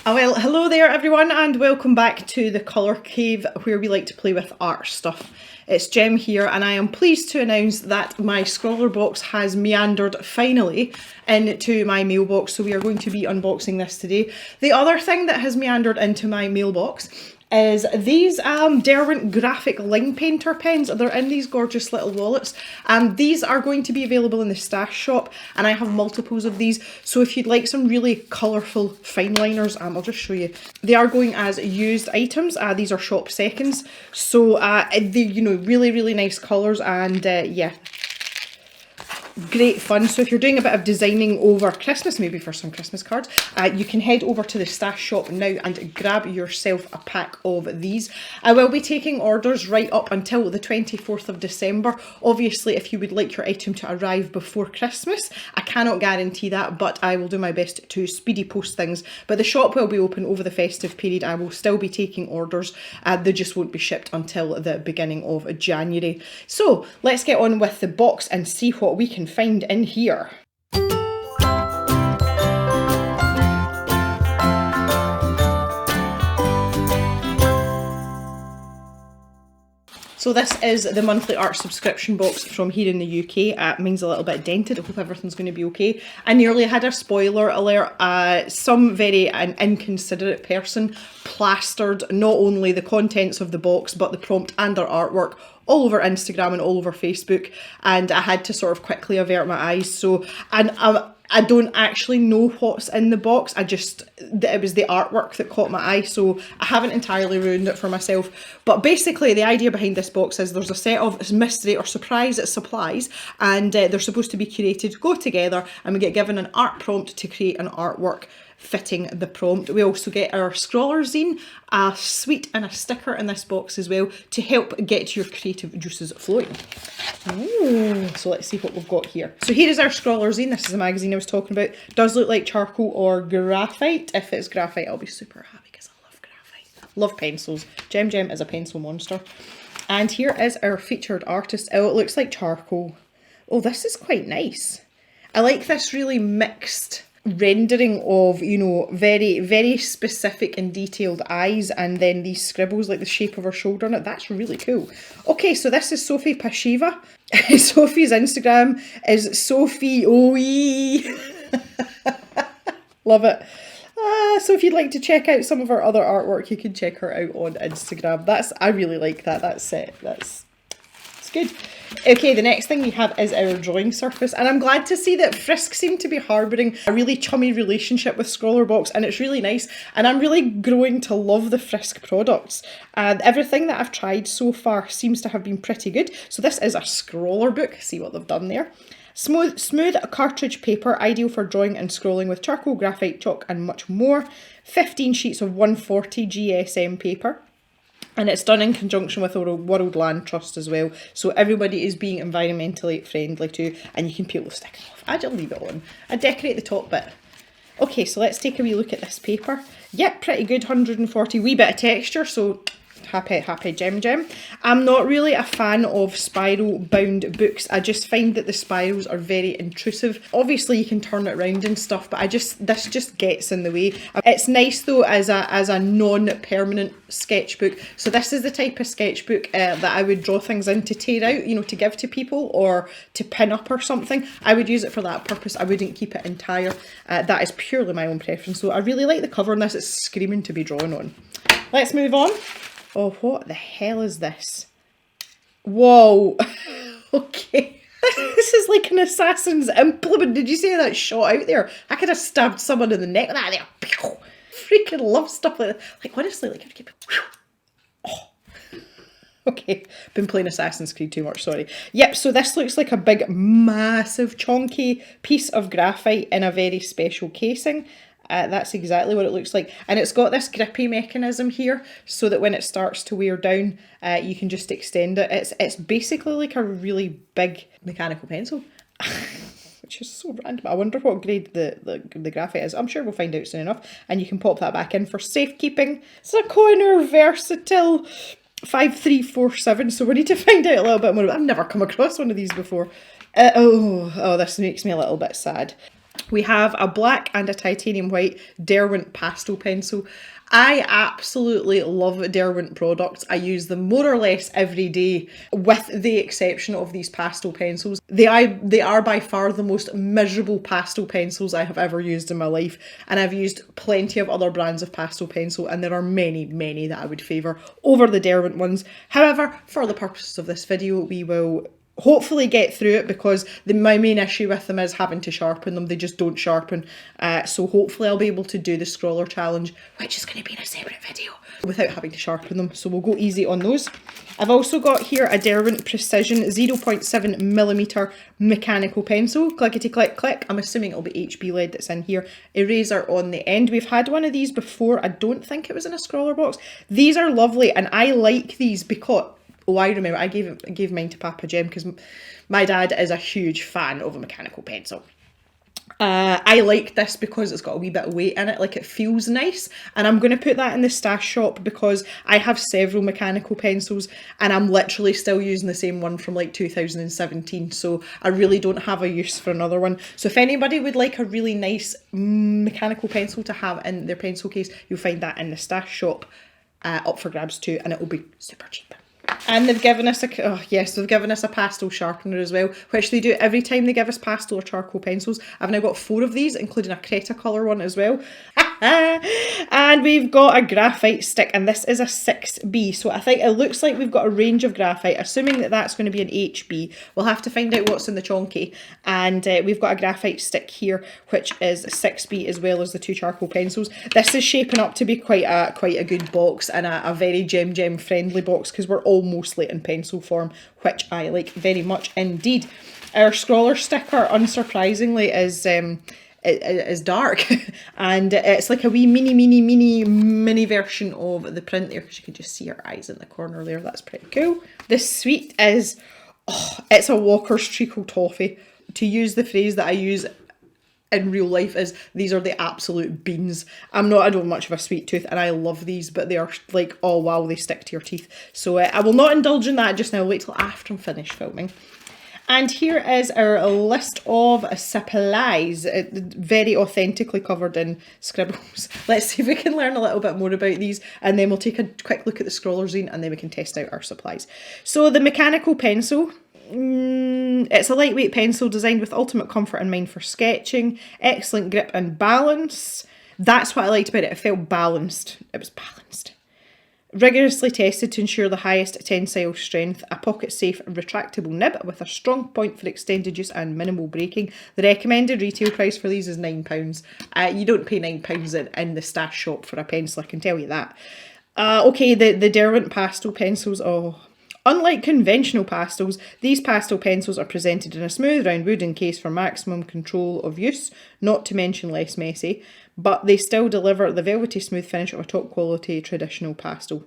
Well, hello there everyone and welcome back to the Colour Cave where we like to play with art stuff. It's Jem here and I am pleased to announce that my Scrawlrbox has meandered finally into my mailbox, so we are going to be unboxing this today. The other thing that has meandered into my mailbox is these Derwent graphic line painter pens. They're in these gorgeous little wallets and these are going to be available in the stash shop, and I have multiples of these, so if you'd like some really colourful fine liners, I'll just show you. They are going as used items. These are shop seconds, so they, you know, really nice colours, and yeah, great fun. So if you're doing a bit of designing over Christmas, maybe for some Christmas cards, you can head over to the stash shop now and grab yourself a pack of these. I will be taking orders right up until the 24th of December. Obviously, if you would like your item to arrive before Christmas, I cannot guarantee that, but I will do my best to speedy post things. But the shop will be open over the festive period. I will still be taking orders. They just won't be shipped until the beginning of January. So let's get on with the box and see what we can find in here. So this is the monthly art subscription box from here in the UK. Mine's a little bit dented. I hope everything's going to be okay. I nearly had a spoiler alert. Some very inconsiderate person plastered not only the contents of the box but the prompt and their artwork all over Instagram and all over Facebook, and I had to sort of quickly avert my eyes. So, and I don't actually know what's in the box. It was the artwork that caught my eye, so I haven't entirely ruined it for myself. But basically the idea behind this box is there's a set of mystery or surprise supplies, and they're supposed to be curated, go together, and we get given an art prompt to create an artwork fitting the prompt. We also get our Scrawler zine, a sweet and a sticker in this box as well to help get your creative juices flowing. Ooh, so let's see what we've got here. So here is our Scrawler zine. This is the magazine I was talking about. Does look like charcoal or graphite. If it's graphite, I'll be super happy because I love graphite. Love pencils. Jem is a pencil monster. And here is our featured artist. Oh, it looks like charcoal. Oh, this is quite nice. I like this really mixed rendering of, you know, very specific and detailed eyes, and then these scribbles like the shape of her shoulder on it. That's really cool. Okay, so this is Sophie Pashiva. Sophie's Instagram is Sophie OE. Love it. So if you'd like to check out some of her other artwork, you can check her out on Instagram. I really like that. That's it. It's good. Okay, the next thing we have is our drawing surface, and I'm glad to see that Frisk seem to be harbouring a really chummy relationship with Scrawlrbox, and it's really nice, and I'm really growing to love the Frisk products, and everything that I've tried so far seems to have been pretty good. So this is a Scrawler book, see what they've done there. Smooth cartridge paper, ideal for drawing and scrolling with charcoal, graphite, chalk and much more. 15 sheets of 140 GSM paper. And it's done in conjunction with our World Land Trust as well. So everybody is being environmentally friendly too. And you can peel the sticker off. I just leave it on. I decorate the top bit. Okay, so let's take a wee look at this paper. Yep, pretty good, 140. Wee bit of texture, so happy Jem. I'm not really a fan of spiral bound books. I just find that the spirals are very intrusive. Obviously you can turn it around and stuff, but this just gets in the way. It's nice though as a non-permanent sketchbook. So this is the type of sketchbook that I would draw things in to tear out, you know, to give to people or to pin up or something. I would use it for that purpose. I wouldn't keep it entire. That is purely my own preference. So I really like the cover on this. It's screaming to be drawn on. Let's move on. Oh, what the hell is this? Whoa. Okay. This is like an assassin's implement. Did you see that shot out there? I could have stabbed someone in the neck with that there. Pew. Freaking love stuff like that. Like, honestly, like, keep it. Oh. Okay, been playing Assassin's Creed too much, sorry. Yep, so this looks like a big, massive, chonky piece of graphite in a very special casing. That's exactly what it looks like, and it's got this grippy mechanism here so that when it starts to wear down you can just extend it. It's basically like a really big mechanical pencil. Which is so random. I wonder what grade the graphite is. I'm sure we'll find out soon enough, and you can pop that back in for safekeeping. It's a koh-i-noor Versatile 5347, so we need to find out a little bit more. I've never come across one of these before. Oh, this makes me a little bit sad. We have a black and a titanium white Derwent pastel pencil. I absolutely love Derwent products. I use them more or less every day, with the exception of these pastel pencils. They are by far the most miserable pastel pencils I have ever used in my life, and I've used plenty of other brands of pastel pencil, and there are many, many that I would favour over the Derwent ones. However, for the purposes of this video, we will hopefully get through it, because my main issue with them is having to sharpen them. They just don't sharpen. So hopefully I'll be able to do the scrawler challenge, which is going to be in a separate video, without having to sharpen them. So we'll go easy on those. I've also got here a Derwent Precision 0.7mm mechanical pencil. Clickety click click. I'm assuming it'll be HB lead that's in here. Eraser on the end. We've had one of these before. I don't think it was in a Scrawlrbox. These are lovely, and I like these because... Oh, I remember, I gave mine to Papa Jem because my dad is a huge fan of a mechanical pencil. I like this because it's got a wee bit of weight in it, like it feels nice, and I'm going to put that in the stash shop because I have several mechanical pencils and I'm literally still using the same one from like 2017, so I really don't have a use for another one. So if anybody would like a really nice mechanical pencil to have in their pencil case, you'll find that in the stash shop, up for grabs too, and it will be super cheap. And they've given us they've given us a pastel sharpener as well, which they do every time they give us pastel or charcoal pencils. I've now got 4 of these, including a Cretacolor one as well. And we've got a graphite stick, and this is a 6B. So I think it looks like we've got a range of graphite, assuming that that's going to be an HB. We'll have to find out what's in the chonky. And we've got a graphite stick here, which is 6B, as well as the 2 charcoal pencils. This is shaping up to be quite a good box, and a very Gem friendly box, because we're almost late in pencil form, which I like very much indeed. Our scrawler sticker, unsurprisingly, is dark, and it's like a wee mini version of the print there, because you can just see her eyes in the corner there. That's pretty cool. This sweet is, it's a Walker's Treacle Toffee. To use the phrase that I use in real life, is these are the absolute beans. I don't much of a sweet tooth, and I love these, but they are like, oh wow, they stick to your teeth. So I will not indulge in that just now. Wait till after I'm finished filming. And here is our list of supplies, very authentically covered in scribbles. Let's see if we can learn a little bit more about these, and then we'll take a quick look at the scroller zine, and then we can test out our supplies. So the mechanical pencil. It's a lightweight pencil designed with ultimate comfort in mind for sketching, excellent grip and balance. That's what I liked about it. It felt balanced. It was balanced. Rigorously tested to ensure the highest tensile strength, a pocket-safe retractable nib with a strong point for extended use and minimal breaking. The recommended retail price for these is £9. You don't pay £9 in the stash shop for a pencil, I can tell you that. Okay, the Derwent pastel pencils. Unlike conventional pastels, these pastel pencils are presented in a smooth round wooden case for maximum control of use, not to mention less messy, but they still deliver the velvety smooth finish of a top quality traditional pastel.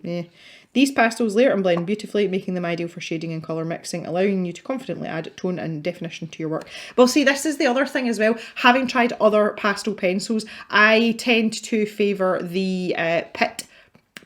These pastels layer and blend beautifully, making them ideal for shading and colour mixing, allowing you to confidently add tone and definition to your work. Well, see, this is the other thing as well. Having tried other pastel pencils, I tend to favour the Pitt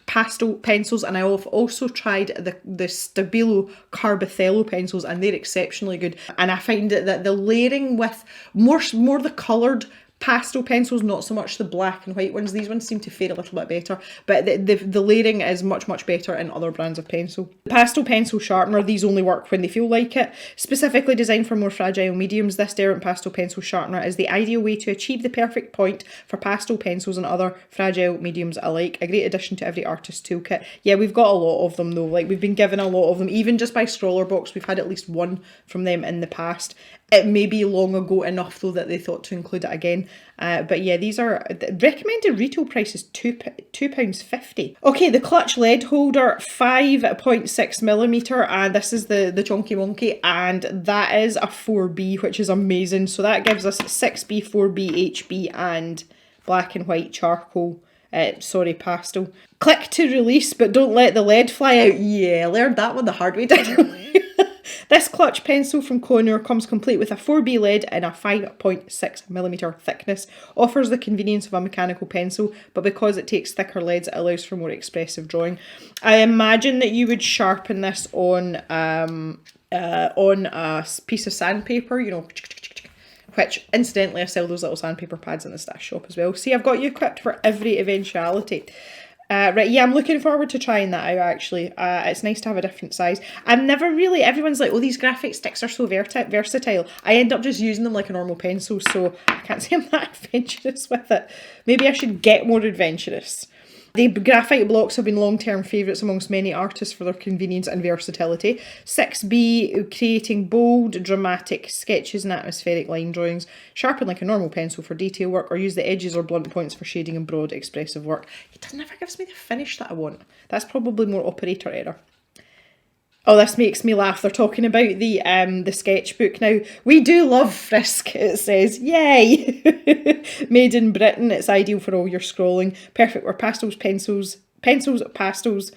pastel pencils, and I've also tried the Stabilo Carbothello pencils, and they're exceptionally good. And I find that the layering with more the coloured pastel pencils, not so much the black and white ones. These ones seem to fade a little bit better, but the layering is much better in other brands of pencil. The pastel pencil sharpener, these only work when they feel like it. Specifically designed for more fragile mediums, this Derwent pastel pencil sharpener is the ideal way to achieve the perfect point for pastel pencils and other fragile mediums alike. A great addition to every artist's toolkit. Yeah, we've got a lot of them though. Like, we've been given a lot of them, even just by Scrawlrbox. We've had at least one from them in the past. It may be long ago enough though that they thought to include it again. But yeah, these are, the recommended retail price is £2.50. Okay, the clutch lead holder, 5.6mm, and this is the Chonky Monkey, and that is a 4B, which is amazing. So that gives us 6B, 4B, HB, and black and white charcoal. Pastel. Click to release, but don't let the lead fly out. Yeah, learned that one the hard way, didn't we? This clutch pencil from koh-i-noor comes complete with a 4B lead in a 5.6mm thickness, offers the convenience of a mechanical pencil, but because it takes thicker leads, it allows for more expressive drawing. I imagine that you would sharpen this on a piece of sandpaper, you know, which incidentally I sell those little sandpaper pads in the stash shop as well. See, I've got you equipped for every eventuality. Right, yeah, I'm looking forward to trying that out actually. It's nice to have a different size. I've never really, everyone's like, oh, these graphite sticks are so versatile. I end up just using them like a normal pencil, so I can't say I'm that adventurous with it. Maybe I should get more adventurous. The graphite blocks have been long-term favourites amongst many artists for their convenience and versatility. 6B, creating bold, dramatic sketches and atmospheric line drawings. Sharpen like a normal pencil for detail work, or use the edges or blunt points for shading and broad, expressive work. It never gives me the finish that I want. That's probably more operator error. Oh, this makes me laugh. They're talking about the sketchbook. Now, we do love Frisk, it says. Yay! Made in Britain. It's ideal for all your scrolling. Perfect for pastels, pastels,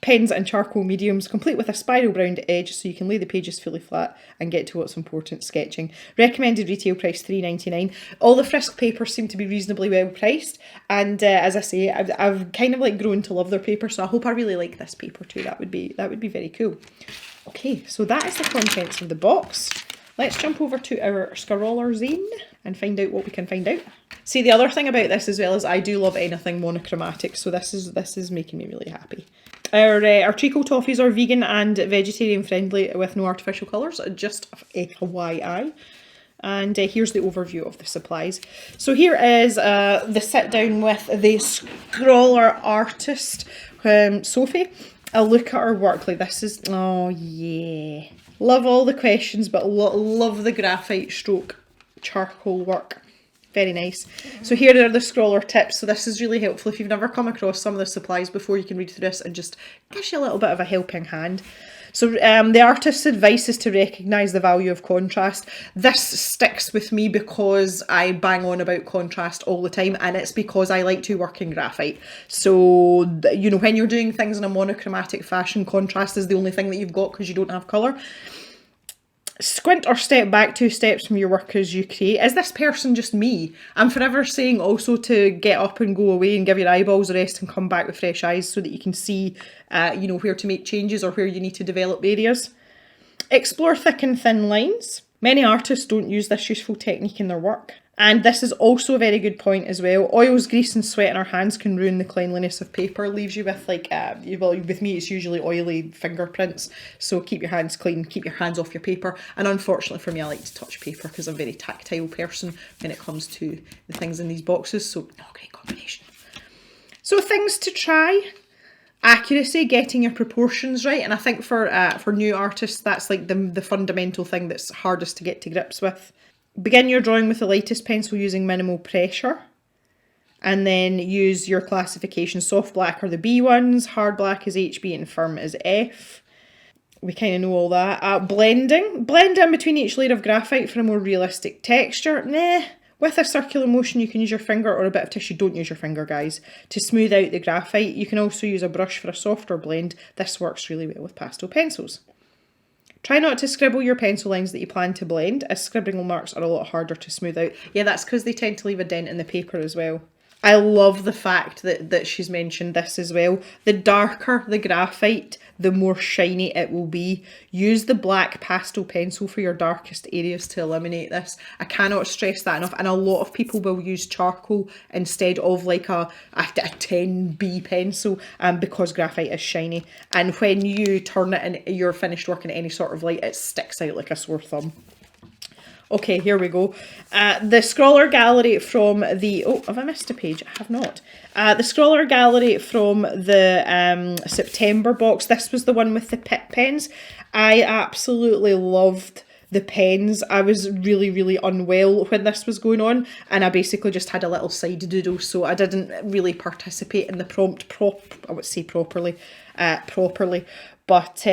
pens and charcoal mediums, complete with a spiral round edge so you can lay the pages fully flat and get to what's important, sketching. Recommended retail price $3.99. All the Frisk papers seem to be reasonably well priced, and as I say, I've kind of like grown to love their paper, so I hope I really like this paper too. That would be very cool. Okay, so that is the contents of the box. Let's jump over to our Scrawler zine and find out what we can find out. See, the other thing about this as well is I do love anything monochromatic, so this is making me really happy. Our treacle toffees are vegan and vegetarian friendly with no artificial colours, just FYI. And here's the overview of the supplies. So here is the sit down with the Scrawler artist, Sophie. A look at her work. Like, this is, oh yeah. Love all the questions, but love the graphite stroke charcoal work. Very nice. So here are the Scrawler tips. So this is really helpful. If you've never come across some of the supplies before, you can read through this and just gives you a little bit of a helping hand. So the artist's advice is to recognise the value of contrast. This sticks with me because I bang on about contrast all the time, and it's because I like to work in graphite. So, you know, when you're doing things in a monochromatic fashion, contrast is the only thing that you've got because you don't have colour. Squint or step back 2 steps from your work as you create. Is this person just me? I'm forever saying also to get up and go away and give your eyeballs a rest and come back with fresh eyes so that you can see, you know, where to make changes or where you need to develop areas. Explore thick and thin lines. Many artists don't use this useful technique in their work. And this is also a very good point as well. Oils, grease and sweat in our hands can ruin the cleanliness of paper. Leaves you with like, well, with me it's usually oily fingerprints. So keep your hands clean, keep your hands off your paper. And unfortunately for me, I like to touch paper because I'm a very tactile person when it comes to the things in these boxes. So not a great combination. So things to try. Accuracy, getting your proportions right. And I think for new artists, that's like the fundamental thing that's hardest to get to grips with. Begin your drawing with the lightest pencil using minimal pressure, and then use your classification. Soft black are the B ones, hard black is HB and firm is F. We kind of know all that. Blending. Blend in between each layer of graphite for a more realistic texture. Nah. With a circular motion you can use your finger or a bit of tissue. Don't use your finger, guys, to smooth out the graphite. You can also use a brush for a softer blend. This works really well with pastel pencils. Try not to scribble your pencil lines that you plan to blend, as scribbling marks are a lot harder to smooth out. Yeah, that's because they tend to leave a dent in the paper as well. I love the fact that she's mentioned this as well. The darker the graphite, the more shiny it will be. Use the black pastel pencil for your darkest areas to eliminate this. I cannot stress that enough. And a lot of people will use charcoal instead of like a 10B pencil because graphite is shiny. And when you turn it in your finished work in any sort of light, it sticks out like a sore thumb. Okay, here we go. The Scrawler Gallery from the... Oh, have I missed a page? I have not. The Scrawler Gallery from the September box. This was the one with the pit pens. I absolutely loved the pens. I was really, really unwell when this was going on, and I basically just had a little side doodle, so I didn't really participate in the prompt properly. But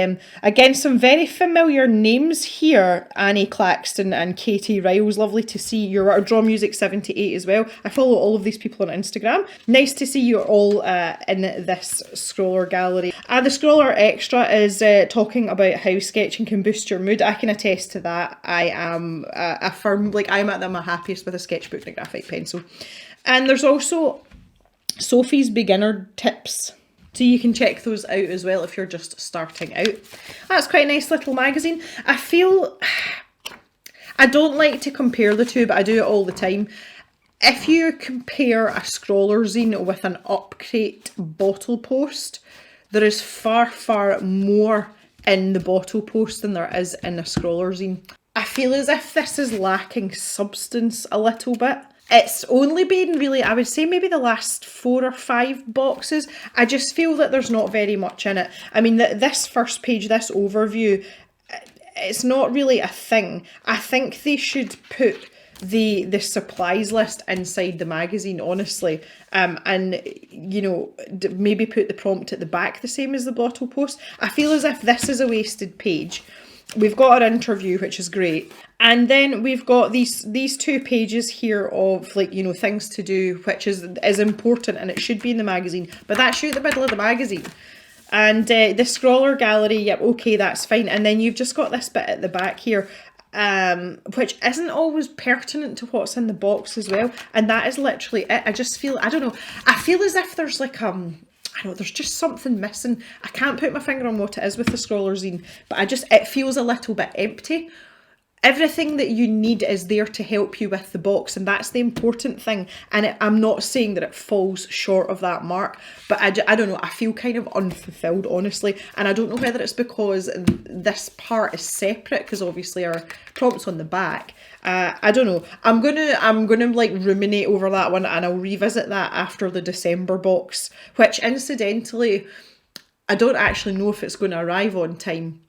again, some very familiar names here. Annie Claxton and Katie Riles. Lovely to see your Draw Music 78 as well. I follow all of these people on Instagram. Nice to see you all in this Scrawler gallery. The Scrawler Extra is talking about how sketching can boost your mood. I can attest to that. I am I'm at my happiest with a sketchbook and a graphite pencil. And there's also Sophie's beginner tips. So you can check those out as well if you're just starting out. That's quite a nice little magazine. I I don't like to compare the two, but I do it all the time. If you compare a scroller zine with an Upcrate bottle post, there is far, far more in the bottle post than there is in a scroller zine. I feel as if this is lacking substance a little bit. It's only been really, I would say maybe the last 4 or 5 boxes. I just feel that there's not very much in it. I mean, this first page, this overview, it's not really a thing. I think they should put the supplies list inside the magazine, honestly, and you know, maybe put the prompt at the back the same as the bottle post. I feel as if this is a wasted page. We've got our interview, which is great, and then we've got these 2 pages here of, like, you know, things to do, which is important and it should be in the magazine, but that's you at the middle of the magazine. And the scroller gallery, yep, okay, that's fine. And then you've just got this bit at the back here, which isn't always pertinent to what's in the box as well. And that is literally it. I just feel, I don't know, I feel as if there's like, I don't know, there's just something missing. I can't put my finger on what it is with the scroller zine, but it feels a little bit empty. Everything that you need is there to help you with the box, and that's the important thing. And I'm not saying that it falls short of that mark, but I don't know, I feel kind of unfulfilled, honestly. And I don't know whether it's because this part is separate, because obviously our prompt's on the back. I don't know. I'm gonna like ruminate over that one, and I'll revisit that after the December box, which incidentally, I don't actually know if it's going to arrive on time.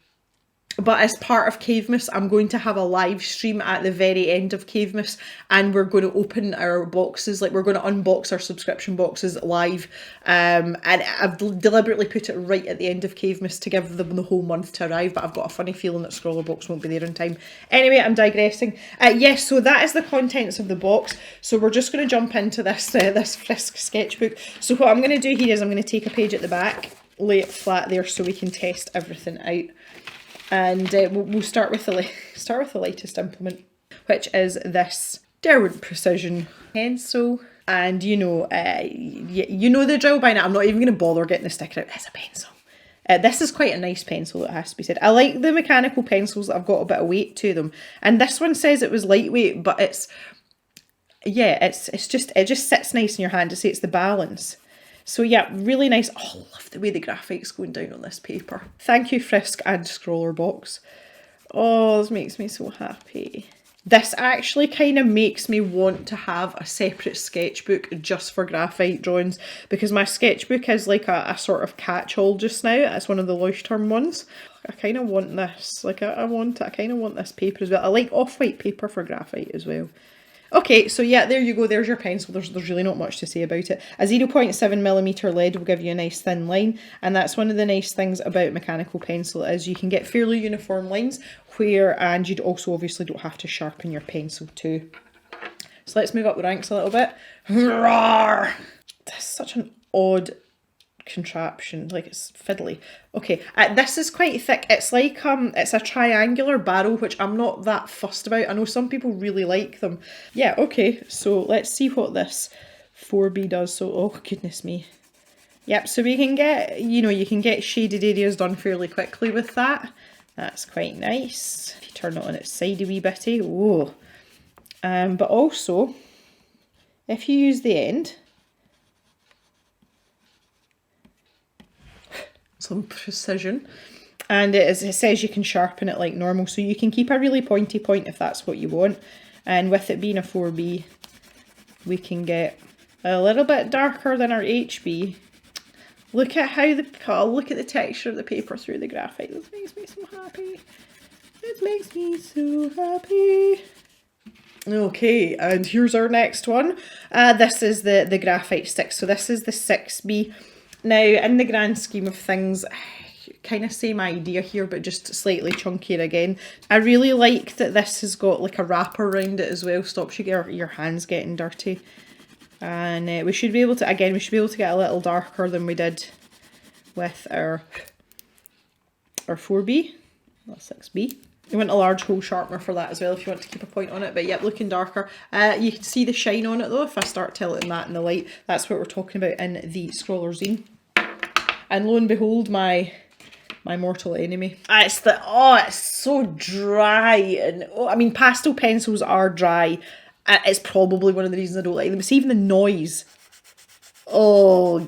But as part of Cavemas, I'm going to have a live stream at the very end of Cavemas, and we're going to open our boxes, like we're going to unbox our subscription boxes live. And I've deliberately put it right at the end of Cavemas to give them the whole month to arrive, but I've got a funny feeling that Scrawlrbox won't be there in time. Anyway, I'm digressing. Yes, so that is the contents of the box. So we're just going to jump into this this Frisk sketchbook. So what I'm going to do here is I'm going to take a page at the back, lay it flat there so we can test everything out. And we'll start with the latest implement, which is this Derwent Precision pencil. And you know the drill by now. I'm not even going to bother getting the sticker out. It's a pencil. This is quite a nice pencil, it has to be said. I like the mechanical pencils that have got a bit of weight to them. And this one says it was lightweight, but it just sits nice in your hand. To say it's the balance. So yeah, really nice. Oh, I love the way the graphite's going down on this paper. Thank you, Frisk and Scrawlrbox. Oh, this makes me so happy. This actually kind of makes me want to have a separate sketchbook just for graphite drawings, because my sketchbook is like a sort of catch-all just now. It's one of the Leuchtturm ones. I kind of want this. Like, I kind of want this paper as well. I like off-white paper for graphite as well. Okay, so yeah, there you go. There's your pencil. There's really not much to say about it. A 0.7mm lead will give you a nice thin line, and that's one of the nice things about mechanical pencil is you can get fairly uniform lines and you also obviously don't have to sharpen your pencil too. So let's move up the ranks a little bit. Roar! That's such an odd contraption, like it's fiddly. Okay, this is quite thick. It's like it's a triangular barrel, which I'm not that fussed about. I know some people really like them. Yeah, okay, so let's see what this 4B does. So, oh goodness me. Yep, so we can get, you can get shaded areas done fairly quickly with that. That's quite nice. If you turn it on its side a wee bitty, whoa. But also, if you use the end, some precision, and it says you can sharpen it like normal, so you can keep a really pointy point if that's what you want. And with it being a 4B, we can get a little bit darker than our HB. Look at look at the texture of the paper through the graphite. This makes me so happy. This makes me so happy. Okay, and here's our next one. This is the graphite stick. So this is the 6B. Now, in the grand scheme of things, kind of same idea here, but just slightly chunkier again. I really like that this has got like a wrapper around it as well, stops your hands getting dirty. And we should be able to get a little darker than we did with our 4B, well, 6B. You want a large hole sharpener for that as well if you want to keep a point on it, but yep, looking darker. You can see the shine on it though if I start tilting that in the light. That's what we're talking about in the Scrawler zine. And lo and behold, my my mortal enemy. It's so dry, and I mean, pastel pencils are dry. It's probably one of the reasons I don't like them. It's even the noise. But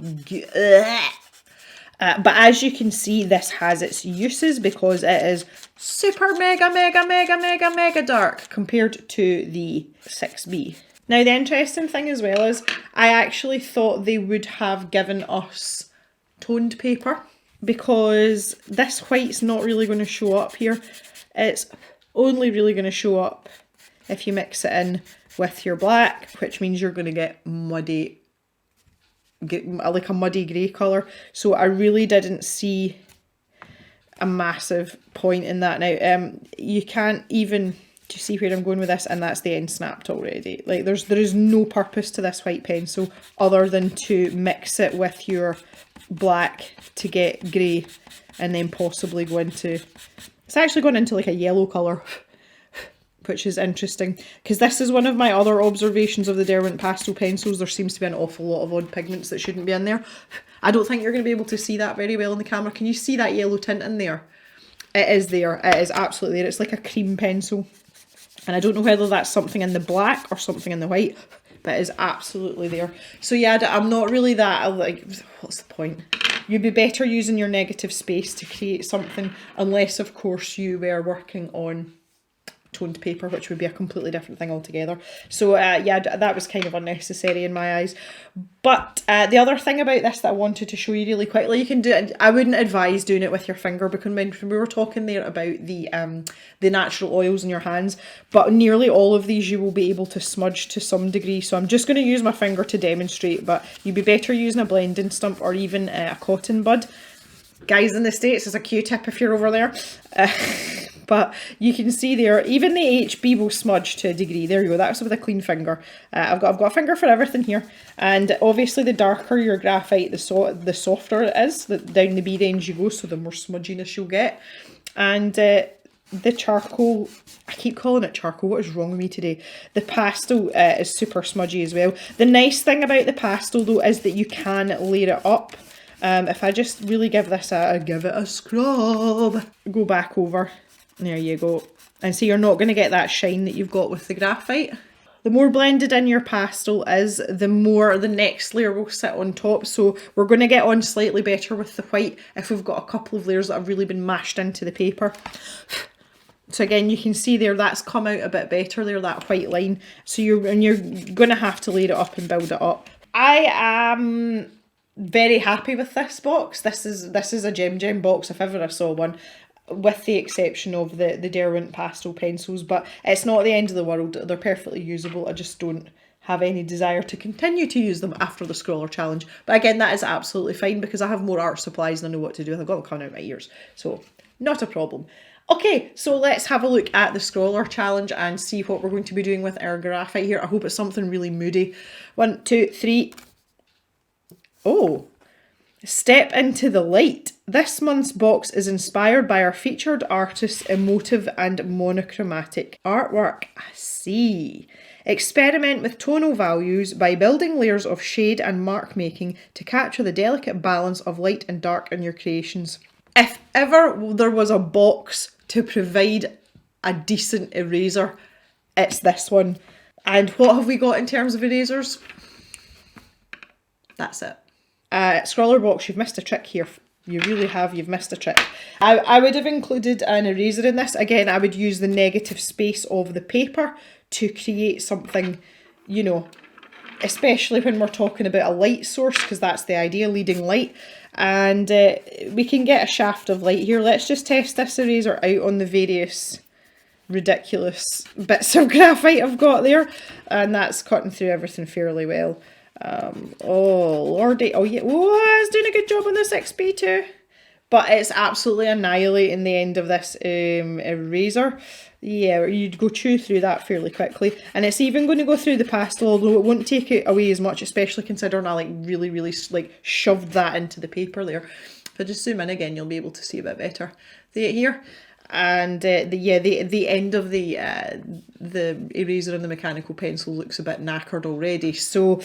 as you can see, this has its uses because it is super mega dark compared to the 6B. Now, the interesting thing as well is I actually thought they would have given us toned paper because this white's not really going to show up here. It's only really going to show up if you mix it in with your black, which means you're going to get like a muddy grey colour. So I really didn't see a massive point in that. Now, you can't even... Do you see where I'm going with this? And that's the end snapped already. Like, there is no purpose to this white pencil other than to mix it with your black to get grey and then possibly go into... It's actually gone into like a yellow colour, which is interesting because this is one of my other observations of the Derwent pastel pencils. There seems to be an awful lot of odd pigments that shouldn't be in there. I don't think you're going to be able to see that very well in the camera. Can you see that yellow tint in there? It is there. It is absolutely there. It's like a cream pencil. And I don't know whether that's something in the black or something in the white, but it is absolutely there. So yeah, I'm not really that, like, what's the point? You'd be better using your negative space to create something, unless of course you were working on toned paper, which would be a completely different thing altogether. So yeah, that was kind of unnecessary in my eyes. But the other thing about this that I wanted to show you really quickly, you can do it, I wouldn't advise doing it with your finger because when we were talking there about the natural oils in your hands, but nearly all of these you will be able to smudge to some degree. So I'm just going to use my finger to demonstrate, but you'd be better using a blending stump or even a cotton bud. Guys in the States, as a Q-tip if you're over there. But you can see there, even the HB will smudge to a degree. There you go, that's with a clean finger. I've got a finger for everything here. And obviously the darker your graphite, the softer it is. Down the B range you go, so the more smudginess you'll get. And the charcoal, I keep calling it charcoal, what is wrong with me today? The pastel is super smudgy as well. The nice thing about the pastel though is that you can layer it up. If I just really give this give it a scrub, go back over, there you go. And so you're not going to get that shine that you've got with the graphite. The more blended in your pastel is, the more the next layer will sit on top. So we're going to get on slightly better with the white if we've got a couple of layers that have really been mashed into the paper. So again, you can see there, that's come out a bit better there, that white line. So you're going to have to layer it up and build it up. I am very happy with this box. This is a gem box if ever I saw one, with the exception of the Derwent pastel pencils, but it's not the end of the world. They're perfectly usable. I just don't have any desire to continue to use them after the Scrawler challenge. But again, that is absolutely fine because I have more art supplies and I know what to do. I've got them coming out my ears, so not a problem. Okay, so let's have a look at the Scrawler challenge and see what we're going to be doing with our graphite here. I hope it's something really moody. 1, 2, 3. Oh, step into the light. This month's box is inspired by our featured artist's emotive and monochromatic artwork. I see. Experiment with tonal values by building layers of shade and mark making to capture the delicate balance of light and dark in your creations. If ever there was a box to provide a decent eraser, it's this one. And what have we got in terms of erasers? That's it. Scrawlrbox, you've missed a trick here. You really have, you've missed a trick. I would have included an eraser in this. Again, I would use the negative space of the paper to create something, you know, especially when we're talking about a light source, because that's the idea, leading light. And we can get a shaft of light here. Let's just test this eraser out on the various ridiculous bits of graphite I've got there. And that's cutting through everything fairly well. Oh lordy, oh yeah, oh, it's doing a good job on this XP too. But it's absolutely annihilating the end of this eraser. Yeah, you'd go chew through that fairly quickly. And it's even going to go through the pastel, although it won't take it away as much, especially considering I really like shoved that into the paper there. If I just zoom in again, you'll be able to see a bit better here. And the end of the eraser and the mechanical pencil looks a bit knackered already. So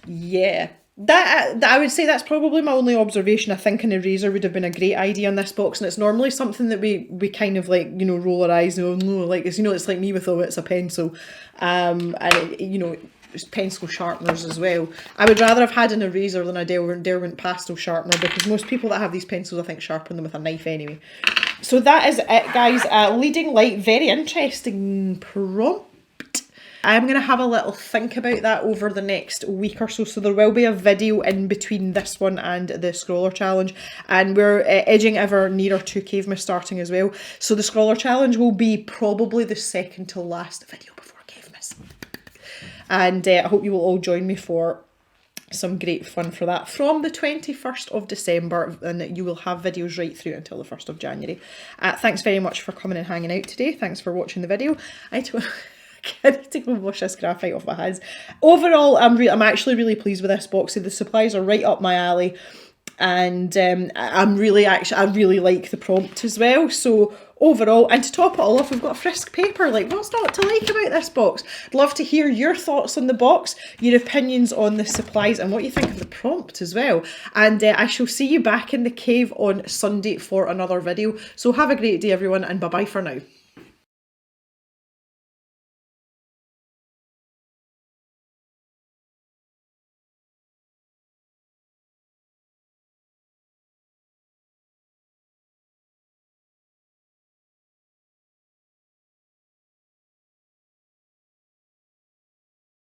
yeah, That I would say that's probably my only observation. I think an eraser would have been a great idea on this box, and it's normally something that we kind of like, you know, roll our eyes and go, no, like, it's, you know, it's like me with, oh, it's a pencil, and you know, pencil sharpeners as well. I would rather have had an eraser than a Derwent pastel sharpener, because most people that have these pencils, I think, sharpen them with a knife anyway. So that is it, guys. Leading light, very interesting prompt. I'm going to have a little think about that over the next week or so. So there will be a video in between this one and the Scrawler Challenge. And we're edging ever nearer to Cavemas starting as well. So the Scrawler Challenge will be probably the second to last video before Cavemas. And I hope you will all join me for some great fun for that from the 21st of December, and you will have videos right through until the 1st of January. Thanks very much for coming and hanging out today. Thanks for watching the video. I need to go wash this graphite off my hands. Overall, I'm actually really pleased with this box. The supplies are right up my alley, and I really like the prompt as well. So overall, and to top it all off, we've got frisk paper. Like, what's not to like about this box? I'd love to hear your thoughts on the box, your opinions on the supplies, and what you think of the prompt as well. And I shall see you back in the cave on Sunday for another video. So have a great day, everyone, and bye bye for now.